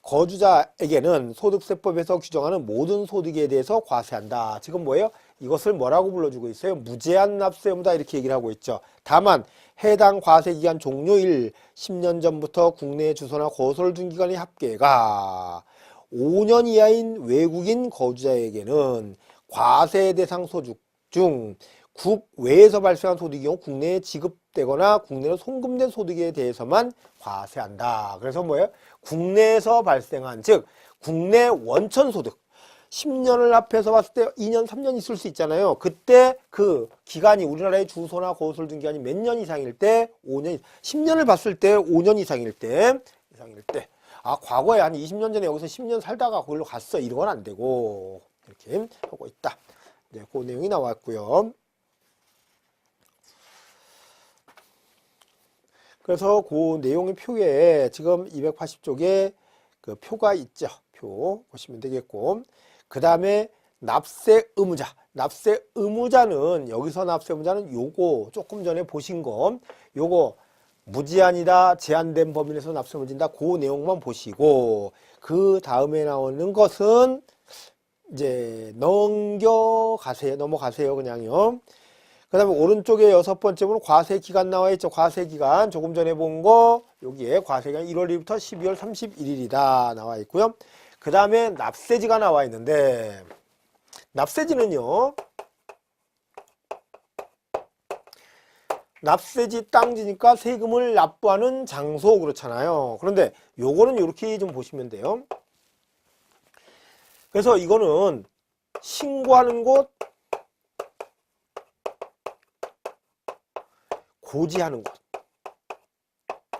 거주자에게는 소득세법에서 규정하는 모든 소득에 대해서 과세한다. 지금 뭐예요? 이것을 뭐라고 불러주고 있어요? 무제한 납세 의무다 이렇게 얘기를 하고 있죠. 다만 해당 과세기간 종료일 10년 전부터 국내 주소나 거소를 둔 기간의 합계가 5년 이하인 외국인 거주자에게는 과세 대상 소득 중 국외에서 발생한 소득이 경우 국내에 지급되거나 국내로 송금된 소득에 대해서만 과세한다. 그래서 뭐예요? 국내에서 발생한, 즉 국내 원천 소득 10년을 합해서 봤을 때 2년, 3년 있을 수 있잖아요. 그때 그 기간이 우리나라의 주소나 거소를 둔 기간이 몇 년 이상일 때 5년, 10년을 봤을 때 5년 이상일 때 아, 과거에 한 20년 전에 여기서 10년 살다가 거기로 갔어. 이런 건 안 되고 이렇게 하고 있다. 네, 그 내용이 나왔고요. 그래서 그 내용의 표에 지금 280쪽에 그 표가 있죠. 표 보시면 되겠고, 그 다음에 납세 의무자. 납세 의무자는 여기서 납세 의무자는 요거 조금 전에 보신 거 요거 무제한이다, 제한된 범위 내에서 납세 의무를 진다. 그 내용만 보시고, 그 다음에 나오는 것은 이제 넘어가세요. 그냥요. 그 다음에 오른쪽에 6번째는 과세기간 나와 있죠. 과세기간 조금 전에 본 거 여기에 과세기간 1월 1일부터 12월 31일이다 나와 있고요. 그 다음에 납세지가 나와 있는데, 납세지는요, 납세지 땅지니까 세금을 납부하는 장소 그렇잖아요. 그런데 요거는 이렇게 좀 보시면 돼요. 그래서 이거는 신고하는 곳, 고지하는 곳,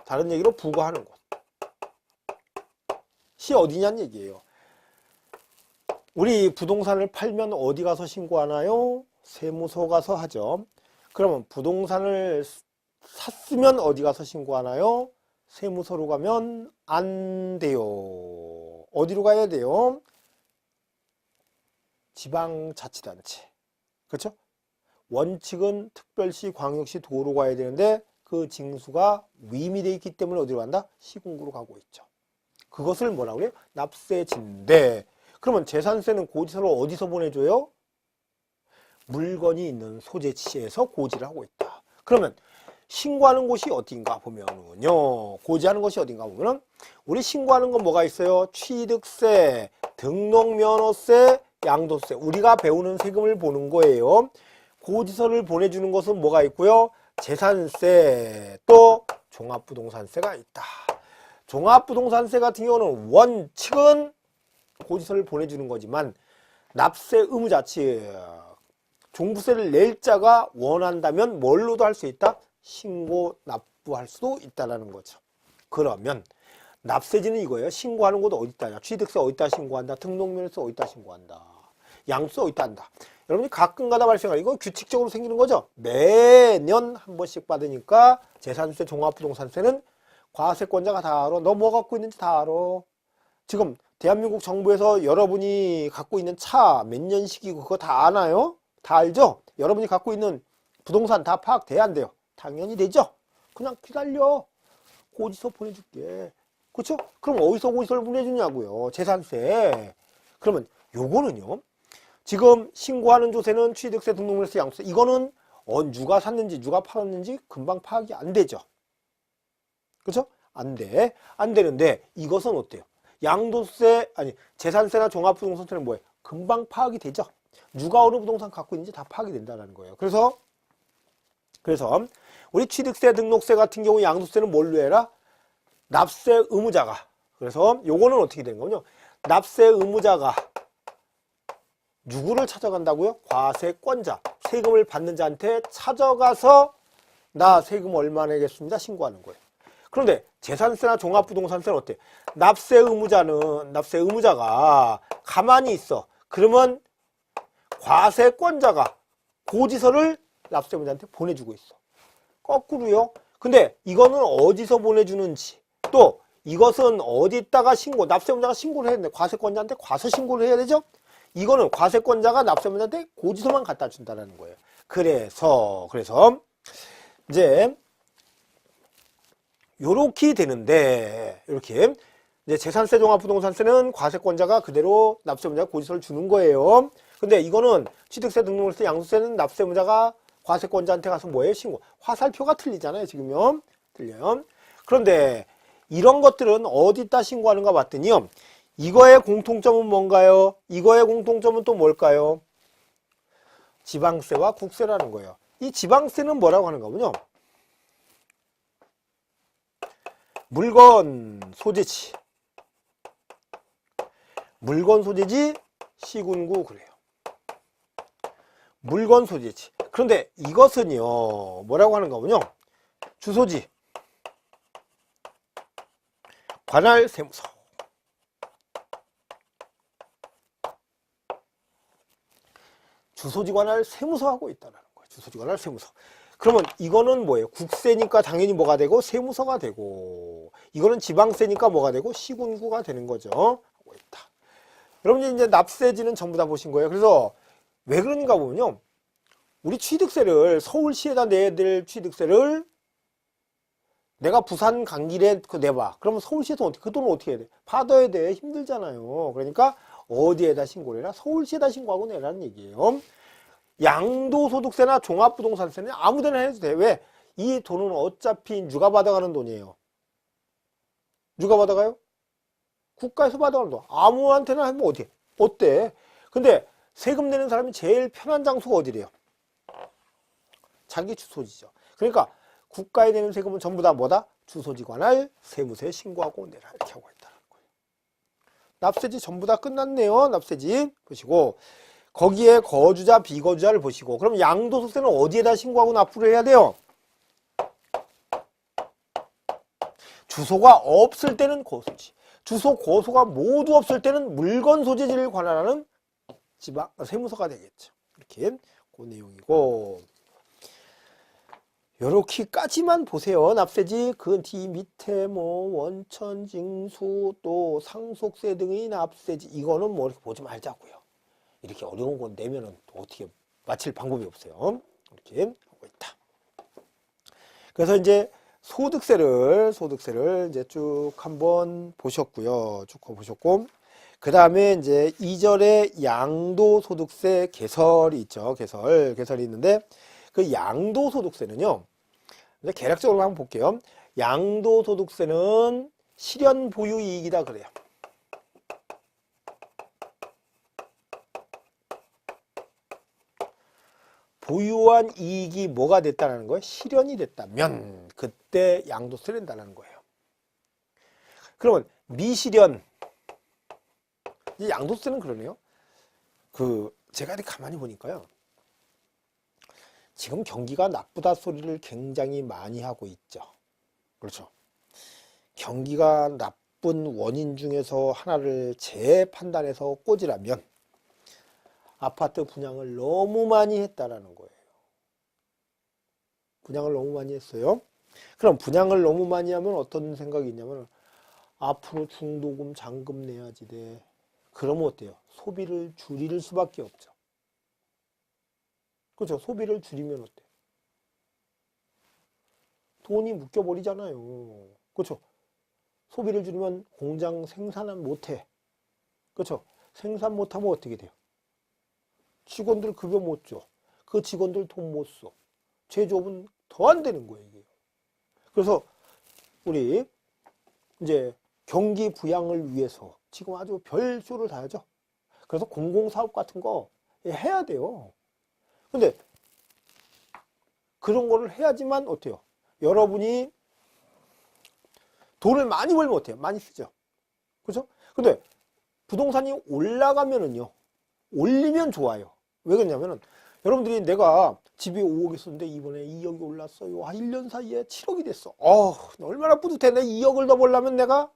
다른 얘기로 부과하는 곳이 어디냐는 얘기예요. 우리 부동산을 팔면 어디 가서 신고하나요? 세무서 가서 하죠. 그러면 부동산을 샀으면 어디 가서 신고하나요? 세무서로 가면 안 돼요. 어디로 가야 돼요? 지방자치단체. 그렇죠? 원칙은 특별시, 광역시, 도로 가야 되는데 그 징수가 위임이 돼 있기 때문에 어디로 간다? 시군구로 가고 있죠. 그것을 뭐라고 그래요? 납세지인데, 그러면 재산세는 고지서를 어디서 보내줘요? 물건이 있는 소재지에서 고지를 하고 있다. 그러면 신고하는 곳이 어딘가 보면은요, 고지하는 것이 어딘가 보면은 우리 신고하는 건 뭐가 있어요? 취득세, 등록면허세, 양도세. 우리가 배우는 세금을 보는 거예요. 고지서를 보내주는 것은 뭐가 있고요? 재산세, 또 종합부동산세가 있다. 종합부동산세 같은 경우는 원칙은 고지서를 보내주는 거지만 납세 의무자, 즉 종부세를 낼 자가 원한다면 뭘로도 할 수 있다? 신고 납부할 수도 있다는 거죠. 그러면 납세지는 이거예요. 신고하는 곳 어디다? 취득세 어디다 신고한다? 등록면허세 어디다 신고한다? 양도세 어디다 한다? 여러분이 가끔가다 발생하는, 이거 규칙적으로 생기는 거죠. 매년 한 번씩 받으니까 재산세, 종합부동산세는 과세권자가 다 알아. 너 뭐 갖고 있는지 다 알아. 지금 대한민국 정부에서 여러분이 갖고 있는 차 몇 년식이고 그거 다 아나요? 다 알죠? 여러분이 갖고 있는 부동산 다 파악돼야 안 돼요? 당연히 되죠? 그냥 기다려. 고지서 보내줄게. 그렇죠? 그럼 어디서 고지서를 보내주냐고요? 재산세. 그러면 요거는요, 지금 신고하는 조세는 취득세, 등록면허세, 양도세. 이거는 누가 샀는지 누가 팔았는지 금방 파악이 안 되죠. 그렇죠? 안 돼. 안 되는데 이것은 어때요? 양도세, 아니 재산세나 종합부동산세는 뭐예요? 금방 파악이 되죠. 누가 어느 부동산 갖고 있는지 다 파악이 된다는 거예요. 그래서 우리 취득세, 등록세 같은 경우 양도세는 뭘로 해라? 납세 의무자가. 그래서 요거는 어떻게 되는 거냐? 납세 의무자가 누구를 찾아간다고요? 과세권자. 세금을 받는 자한테 찾아가서 나 세금 얼마 내겠습니다 신고하는 거예요. 그런데 재산세나 종합부동산세는 어때? 납세 의무자가 가만히 있어. 그러면 과세권자가 고지서를 납세 의무자한테 보내주고 있어. 거꾸로요. 근데 이거는 어디서 보내주는지, 또 이것은 어디다가 납세 의무자가 신고를 해야 되는데 과세권자한테 과서 신고를 해야 되죠. 이거는 과세권자가 납세 의무자한테 고지서만 갖다 준다는 거예요. 그래서 이제 요렇게 되는데, 이렇게 이제 재산세, 종합부동산세는 과세권자가 그대로 납세 의무자가 고지서를 주는 거예요. 근데 이거는 취득세, 등록세, 양도세는 납세 의무자가 과세권자한테 가서 뭐예요? 신고. 화살표가 틀리잖아요. 지금요. 틀려요. 그런데 이런 것들은 어디다 신고하는가 봤더니요. 이거의 공통점은 뭔가요? 이거의 공통점은 또 뭘까요? 지방세와 국세라는 거예요. 이 지방세는 뭐라고 하는가 보요. 물건 소재지, 시군구 그래요. 물건 소재지. 그런데 이것은요 뭐라고 하는가 보요. 주소지, 관할 세무서. 주소지 관할 세무서하고 있다는 거예요. 주소지 관할 세무서. 그러면 이거는 뭐예요? 국세니까 당연히 뭐가 되고 세무서가 되고, 이거는 지방세니까 뭐가 되고 시군구가 되는 거죠. 하고 있다. 여러분이 이제 납세지는 전부 다 보신 거예요. 그래서 왜 그런가 보면요. 우리 취득세를 서울시에다 내야 될 취득세를 내가 부산 강길에 내봐. 그러면 서울시에서 어떻게, 그 돈을 어떻게 해야 돼? 받아야 돼. 힘들잖아요. 그러니까 어디에다 신고를 해라? 서울시에다 신고하고 내라는 얘기예요. 양도소득세나 종합부동산세는 아무데나 해도 돼. 왜? 이 돈은 어차피 누가 받아가는 돈이에요. 누가 받아가요? 국가에서 받아가는 돈. 아무한테나 하면 어때? 근데 세금 내는 사람이 제일 편한 장소가 어디래요? 자기 주소지죠. 그러니까 국가에 내는 세금은 전부 다 뭐다? 주소지 관할 세무서에 신고하고 내라. 이렇게 하고 있다는 거예요. 납세지 전부 다 끝났네요. 납세지 보시고, 거기에 거주자, 비거주자를 보시고, 그럼 양도소득세는 어디에다 신고하고 납부를 해야 돼요? 주소가 없을 때는 거소지, 주소, 고소가 모두 없을 때는 물건 소재지를 관할하는 지방 세무서가 되겠죠. 이렇게 그 내용이고, 요렇게까지만 보세요. 납세지 그 뒤 밑에 뭐 원천 징수 또 상속세 등의 납세지, 이거는 뭐 이렇게 보지 말자고요. 이렇게 어려운 건 내면은 또 어떻게 맞힐 방법이 없어요. 이렇게 하고 있다. 그래서 이제 소득세를 이제 쭉 한번 보셨고요. 쭉 보셨고, 그 다음에 이제 2절에 양도소득세 개설이 있죠. 개설이 있는데, 그 양도소득세는요, 이제 개략적으로 한번 볼게요. 양도소득세는 실현 보유 이익이다 그래요. 보유한 이익이 뭐가 됐다는 거예요? 실현이 됐다면 그때 양도세를 낸다는 거예요. 그러면 미실현, 이 양도세는 그러네요. 제가 가만히 보니까요, 지금 경기가 나쁘다 소리를 굉장히 많이 하고 있죠. 그렇죠. 경기가 나쁜 원인 중에서 하나를 재판단해서 꽂으라면 아파트 분양을 너무 많이 했다라는 거예요. 분양을 너무 많이 했어요. 그럼 분양을 너무 많이 하면 어떤 생각이 있냐면, 앞으로 중도금 잔금 내야지 돼. 그러면 어때요? 소비를 줄일 수밖에 없죠. 그렇죠? 소비를 줄이면 어때? 돈이 묶여버리잖아요. 그렇죠? 소비를 줄이면 공장 생산은 못해. 그렇죠? 생산 못하면 어떻게 돼요? 직원들 급여 못 줘. 그 직원들 돈 못 써. 제조업은 더 안 되는 거예요, 이게. 그래서 우리 이제 경기 부양을 위해서 지금 아주 별수를 다 하죠. 그래서 공공사업 같은 거 해야 돼요. 근데 그런 거를 해야지만 어때요? 여러분이 돈을 많이 벌면 어때요? 많이 쓰죠. 그죠? 근데 부동산이 올라가면은요, 올리면 좋아요. 왜 그러냐면은 여러분들이 내가 집이 5억 있었는데 이번에 2억이 올랐어요. 한 1년 사이에 7억이 됐어. 얼마나 뿌듯해. 내 2억을 더 벌려면 내가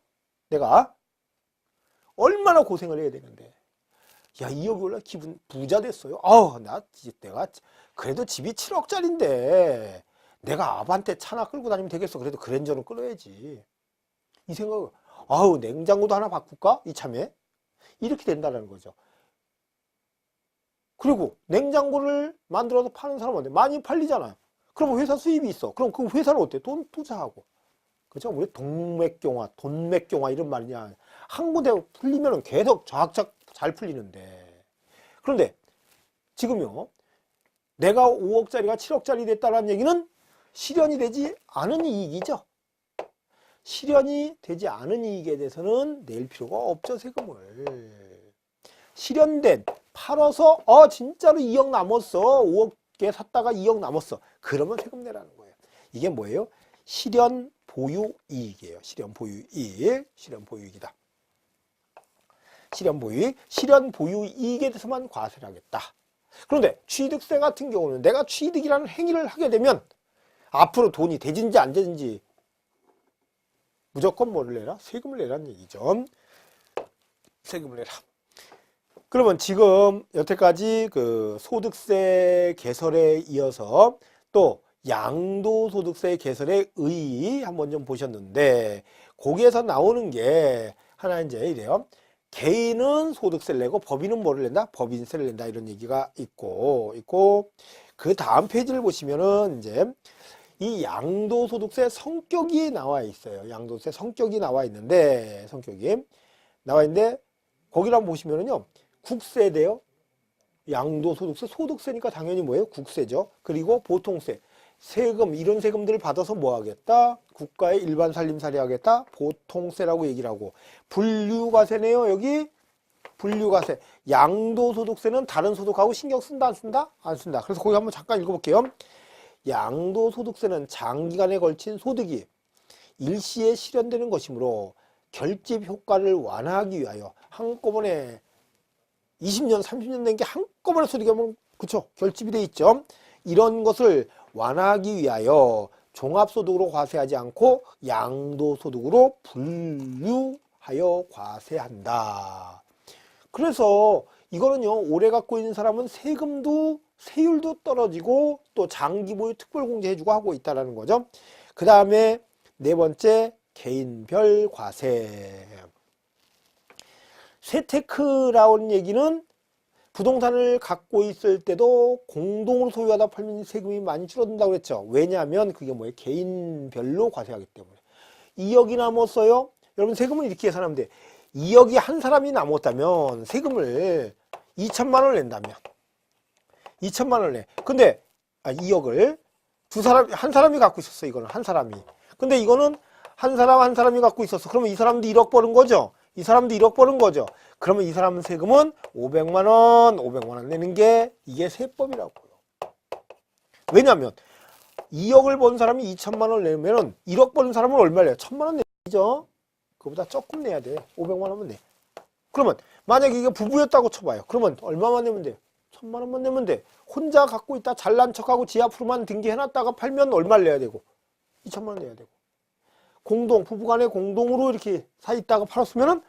얼마나 고생을 해야 되는데. 야, 2억이 올라 기분 부자 됐어요. 내가 그래도 집이 7억짜리인데 내가 아반떼 차나 끌고 다니면 되겠어. 그래도 그랜저는 끌어야지. 이 생각, 냉장고도 하나 바꿀까? 이참에. 이렇게 된다는 거죠. 그리고 냉장고를 만들어서 파는 사람한테 많이 팔리잖아요. 그럼 회사 수입이 있어. 그럼 그 회사는 어때? 돈 투자하고. 그죠? 우리 동맥경화, 돈맥경화 이런 말이냐. 한 군데 풀리면 계속 쫙쫙 잘 풀리는데. 그런데 지금요, 내가 5억짜리가 7억짜리 됐다는 얘기는 실현이 되지 않은 이익이죠. 실현이 되지 않은 이익에 대해서는 낼 필요가 없죠, 세금을. 실현된, 팔아서 진짜로 2억 남았어. 5억에 샀다가 2억 남았어. 그러면 세금 내라는 거예요. 이게 뭐예요? 실현 보유 이익이에요. 실현 보유 이익. 실현 보유 이익이다. 실현 보유 이익. 실현 보유 이익에 대해서만 과세를 하겠다. 그런데 취득세 같은 경우는 내가 취득이라는 행위를 하게 되면 앞으로 돈이 되든지 안 되든지 무조건 뭐를 내라? 세금을 내라는 얘기죠. 세금을 내라. 그러면 지금 여태까지 그 소득세 개설에 이어서 또 양도소득세 개설의 의의 한번 좀 보셨는데, 거기에서 나오는 게 하나 이제 이래요. 개인은 소득세를 내고 법인은 뭐를 낸다? 법인세를 낸다. 이런 얘기가 있고 그 다음 페이지를 보시면은 이제 이 양도소득세 성격이 나와 있어요. 양도세 성격이 나와 있는데, 거기를 한번 보시면은요, 국세대요. 양도소득세, 소득세니까 당연히 뭐예요? 국세죠. 그리고 보통세, 세금, 이런 세금들을 받아서 뭐 하겠다? 국가의 일반 살림살이 하겠다? 보통세라고 얘기를 하고, 분류과세네요. 여기 분류과세. 양도소득세는 다른 소득하고 신경 쓴다, 안 쓴다? 안 쓴다. 그래서 거기 한번 잠깐 읽어볼게요. 양도소득세는 장기간에 걸친 소득이 일시에 실현되는 것이므로 결집 효과를 완화하기 위하여 한꺼번에 20년, 30년 된 게 한꺼번에 소득이 하면, 그쵸? 결집이 돼 있죠? 이런 것을 완화하기 위하여 종합소득으로 과세하지 않고 양도소득으로 분류하여 과세한다. 그래서 이거는요, 오래 갖고 있는 사람은 세율도 떨어지고 또 장기보유 특별공제 해주고 하고 있다는 거죠. 그 다음에 네 번째, 개인별 과세. 세테크라는 얘기는 부동산을 갖고 있을 때도 공동으로 소유하다 팔면 세금이 많이 줄어든다고 그랬죠. 왜냐하면 그게 뭐예요? 개인별로 과세하기 때문에. 2억이 남았어요. 여러분 세금을 이렇게 계산하면 돼. 2억이 한 사람이 남았다면 세금을 2천만 원을 낸다면 2천만 원을 내. 근데 2억을 한 사람이 갖고 있었어. 이거는 한 사람이. 근데 이거는 한 사람이 갖고 있었어. 그러면 이 사람도 1억 버는 거죠. 이 사람도 1억 버는 거죠. 그러면 이 사람 세금은 500만 원 내는 게 이게 세법이라고요. 왜냐하면 2억을 번 사람이 2천만 원을 내면은 1억 버는 사람은 얼마를 내요? 1,000만 원 내죠. 그보다 조금 내야 돼. 500만 원만 내. 그러면 만약에 이게 부부였다고 쳐봐요. 그러면 얼마만 내면 돼요? 1,000만 원만 내면 돼. 혼자 갖고 있다 잘난 척하고 지 앞으로만 등기해놨다가 팔면 얼마를 내야 되고? 2천만 원 내야 되고. 부부간에 공동으로 이렇게 사 있다가 팔았으면은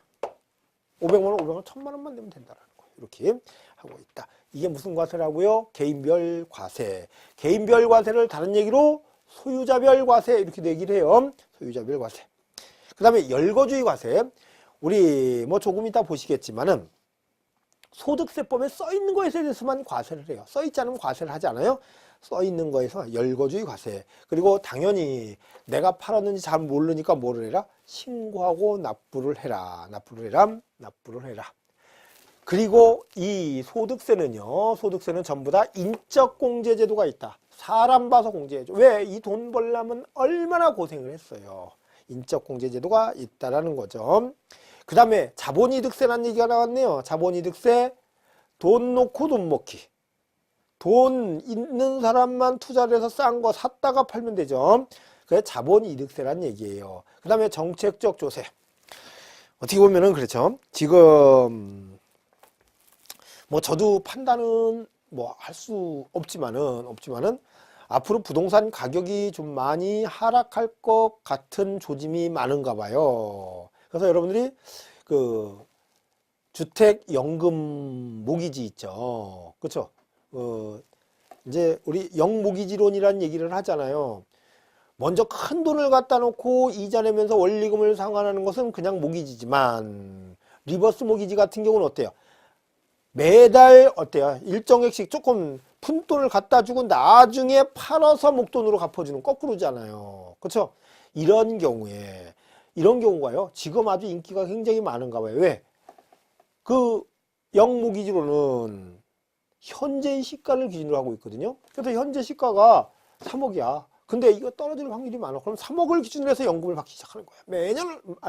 500만 원, 1,000만 원만 내면 된다는 거예요. 이렇게 하고 있다. 이게 무슨 과세라고요? 개인별 과세. 개인별 과세를 다른 얘기로 소유자별 과세 이렇게 얘기를 해요. 소유자별 과세. 그 다음에 열거주의 과세. 우리 뭐 조금 이따 보시겠지만은 소득세법에 써 있는 거에 대해서만 과세를 해요. 써 있지 않으면 과세를 하지 않아요. 써 있는 거에서 열거주의 과세. 그리고 당연히 내가 팔았는지 잘 모르니까 뭐를 해라? 신고하고 납부를 해라. 납부를 해라. 그리고 이 소득세는 전부 다 인적 공제 제도가 있다. 사람 봐서 공제해줘. 왜? 이 돈 벌려면 얼마나 고생을 했어요. 인적공제제도가 있다라는 거죠. 그 다음에 자본이득세라는 얘기가 나왔네요. 자본이득세, 돈 놓고 돈 먹기. 돈 있는 사람만 투자를 해서 싼 거 샀다가 팔면 되죠. 그게 자본이득세라는 얘기예요. 그 다음에 정책적 조세. 어떻게 보면은 그렇죠. 지금 뭐 저도 판단은 뭐 할 수 없지만은 앞으로 부동산 가격이 좀 많이 하락할 것 같은 조짐이 많은가 봐요. 그래서 여러분들이 그 주택연금 모기지 있죠. 그렇죠? 이제 우리 영모기지론이라는 얘기를 하잖아요. 먼저 큰 돈을 갖다 놓고 이자 내면서 원리금을 상환하는 것은 그냥 모기지지만 리버스 모기지 같은 경우는 어때요? 매달 어때요? 일정액씩 조금 푼돈을 갖다 주고 나중에 팔아서 목돈으로 갚아주는 거꾸로잖아요. 그렇죠? 이런 경우가요. 지금 아주 인기가 굉장히 많은가 봐요. 왜? 그 영모기지로는 현재 시가를 기준으로 하고 있거든요. 그래서 현재 시가가 3억이야. 근데 이거 떨어질 확률이 많아. 그럼 3억을 기준으로 해서 연금을 받기 시작하는 거야.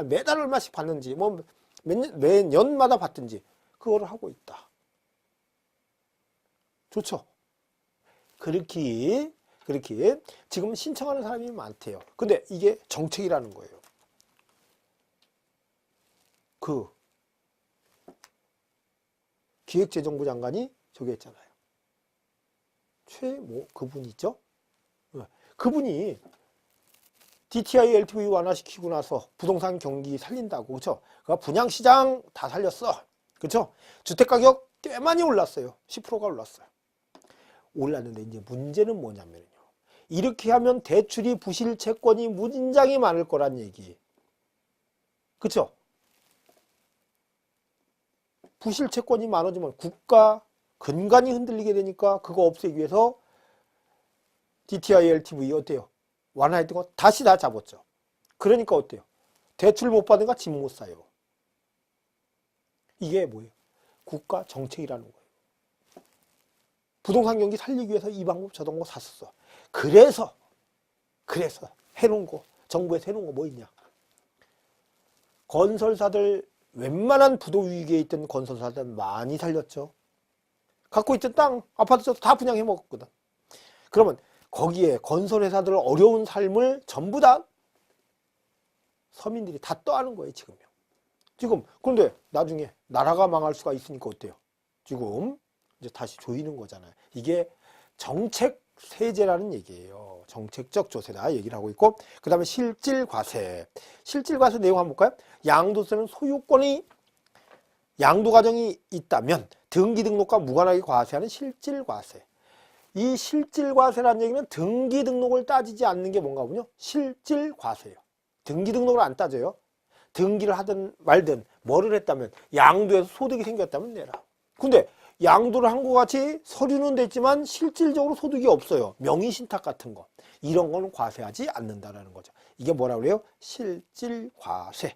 매달 얼마씩 받는지, 뭐 매년마다 받든지 그거를 하고 있다. 좋죠? 그렇게 지금 신청하는 사람이 많대요. 근데 이게 정책이라는 거예요. 그 기획재정부 장관이 저기 했잖아요. 그분 있죠? 그분이 DTI LTV 완화시키고 나서 부동산 경기 살린다고, 그쵸? 그 분양시장 다 살렸어. 그쵸? 주택가격 꽤 많이 올랐어요. 10%가 올랐어요. 올랐는데 이제 문제는 뭐냐면요. 이렇게 하면 대출이 부실 채권이 무진장이 많을 거란 얘기. 그쵸? 부실 채권이 많아지면 국가 근간이 흔들리게 되니까 그거 없애기 위해서 DTI LTV 어때요? 완화했던 거 다시 다 잡았죠. 그러니까 어때요? 대출 못 받으니까 집 못 사요. 이게 뭐예요? 국가 정책이라는 거예요. 부동산 경기 살리기 위해서 이 방법 저 방법 샀었어. 그래서 해놓은 거, 정부에서 해놓은 거 뭐 있냐? 건설사들 웬만한 부도 위기에 있던 건설사들 많이 살렸죠. 갖고 있던 땅, 아파트 다 분양해 먹었거든. 그러면 거기에 건설회사들 어려운 삶을 전부 다 서민들이 다 떠안은 거예요, 지금요. 그런데 나중에 나라가 망할 수가 있으니까 어때요? 지금 이제 다시 조이는 거잖아요. 이게 정책 세제라는 얘기예요. 정책적 조세다 얘기를 하고 있고, 그 다음에 실질과세. 실질과세 내용 한번 볼까요? 양도세는 소유권이 양도 과정이 있다면 등기 등록과 무관하게 과세하는 실질과세. 이 실질과세라는 얘기는 등기 등록을 따지지 않는 게 뭔가 보면요. 실질과세예요. 등기 등록을 안 따져요. 등기를 하든 말든 뭐를 했다면 양도해서 소득이 생겼다면 내라. 근데 양도를 한 것 같이 서류는 됐지만 실질적으로 소득이 없어요. 명의신탁 같은 거. 이런 거는 과세하지 않는다라는 거죠. 이게 뭐라 그래요? 실질과세.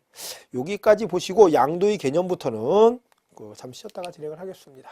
여기까지 보시고 양도의 개념부터는 잠시 쉬었다가 진행을 하겠습니다.